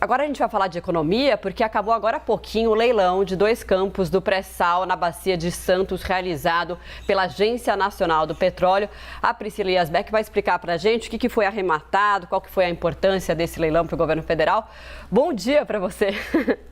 Agora a gente vai falar de economia, porque acabou agora há pouquinho o leilão de 2 campos do pré-sal na Bacia de Santos, realizado pela Agência Nacional do Petróleo. A Priscila Yasbeck vai explicar para a gente o que foi arrematado, qual que foi a importância desse leilão para o governo federal. Bom dia para você.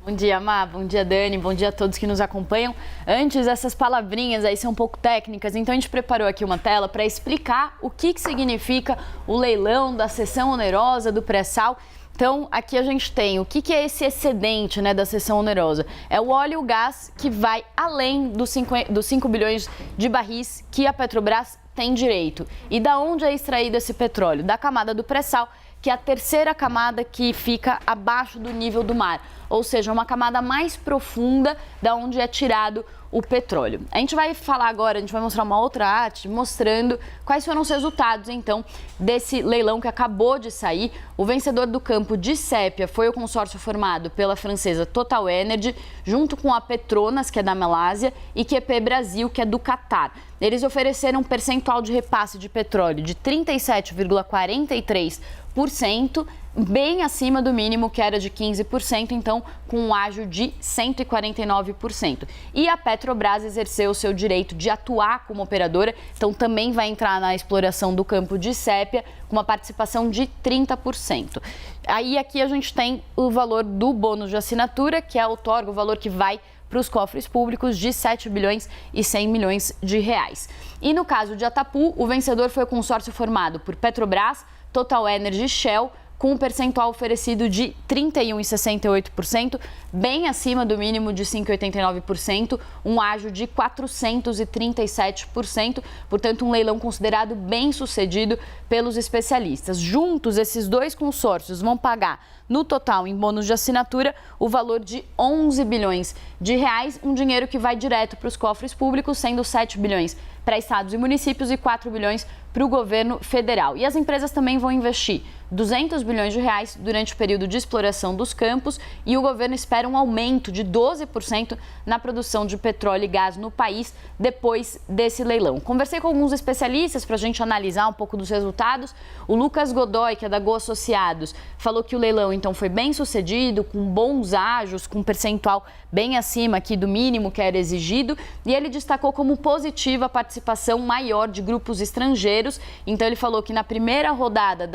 Bom dia, Má. Bom dia, Dani. Bom dia a todos que nos acompanham. Antes, essas palavrinhas aí são um pouco técnicas, então a gente preparou aqui uma tela para explicar o que significa o leilão da seção onerosa do pré-sal. Então, aqui a gente tem o que é esse excedente, né, da seção onerosa. É o óleo e o gás que vai além dos 5 bilhões de barris que a Petrobras tem direito. E da onde é extraído esse petróleo? Da camada do pré-sal, que é a terceira camada que fica abaixo do nível do mar. Ou seja, uma camada mais profunda da onde é tirado o petróleo. A gente vai falar agora, a gente vai mostrar uma outra arte mostrando quais foram os resultados, então, desse leilão que acabou de sair. O vencedor do campo de Sépia foi o consórcio formado pela francesa Total Energy, junto com a Petronas, que é da Malásia, e QP Brasil, que é do Catar. Eles ofereceram um percentual de repasse de petróleo de 37,43%, bem acima do mínimo, que era de 15%, então com um ágio de 149%. E a Petrobras exerceu o seu direito de atuar como operadora, então também vai entrar na exploração do campo de Sépia com uma participação de 30%. Aí aqui a gente tem o valor do bônus de assinatura, que outorga o valor que vai para os cofres públicos de 7 bilhões e 100 milhões de reais. E no caso de Atapu, o vencedor foi o consórcio formado por Petrobras, Total Energy e Shell, com um percentual oferecido de 31,68%, bem acima do mínimo de 5,89%, um ágio de 437%, portanto um leilão considerado bem sucedido pelos especialistas. Juntos, esses dois consórcios vão pagar, no total, em bônus de assinatura, o valor de 11 bilhões de reais, um dinheiro que vai direto para os cofres públicos, sendo 7 bilhões para estados e municípios e 4 bilhões para o governo federal. E as empresas também vão investir 200 bilhões de reais durante o período de exploração dos campos, e o governo espera um aumento de 12% na produção de petróleo e gás no país depois desse leilão. Conversei com alguns especialistas para a gente analisar um pouco dos resultados. O Lucas Godoy, que é da Go Associados, falou que o leilão então foi bem sucedido, com bons ágios, com um percentual bem acima aqui do mínimo que era exigido, e ele destacou como positiva a participação maior de grupos estrangeiros. Então ele falou que na primeira rodada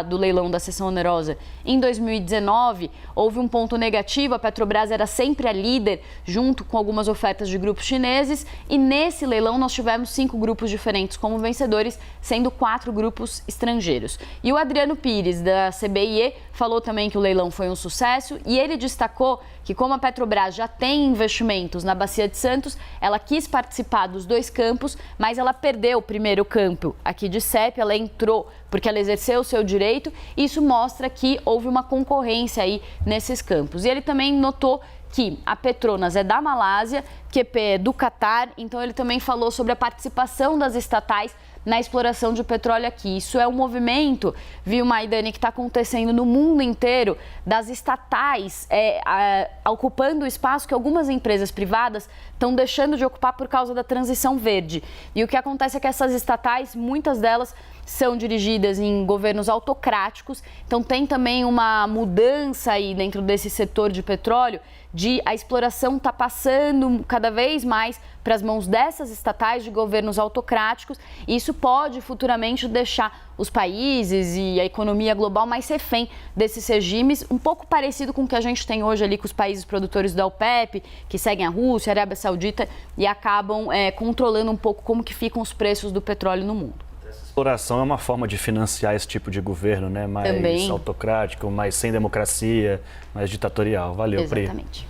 do leilão da seção onerosa em 2019 houve um ponto negativo, a Petrobras era sempre a líder junto com algumas ofertas de grupos chineses, e nesse leilão nós tivemos 5 grupos diferentes como vencedores, sendo 4 grupos estrangeiros. E o Adriano Pires, da CBIE, falou também que o leilão foi um sucesso, e ele destacou que, como a Petrobras já tem investimentos na Bacia de Santos, ela quis participar dos 2 campos, mas ela perdeu o primeiro campo aqui de Sépia, ela entrou porque ela exerceu o seu direito, e isso mostra que houve uma concorrência aí nesses campos. E ele também notou que a Petronas é da Malásia, QP é do Catar, então ele também falou sobre a participação das estatais na exploração de petróleo aqui. Isso é um movimento, viu, Maidane, que está acontecendo no mundo inteiro, das estatais ocupando o espaço que algumas empresas privadas estão deixando de ocupar por causa da transição verde. E o que acontece é que essas estatais, muitas delas são dirigidas em governos autocráticos, então tem também uma mudança aí dentro desse setor de petróleo, de a exploração está passando cada vez mais para as mãos dessas estatais de governos autocráticos, e isso pode futuramente deixar os países e a economia global mais refém desses regimes, um pouco parecido com o que a gente tem hoje ali com os países produtores da OPEP, que seguem a Rússia, a Arábia Saudita, e acabam controlando um pouco como que ficam os preços do petróleo no mundo. Essa exploração é uma forma de financiar esse tipo de governo, né? Mais também autocrático, mais sem democracia, mais ditatorial. Valeu, Pri. Exatamente.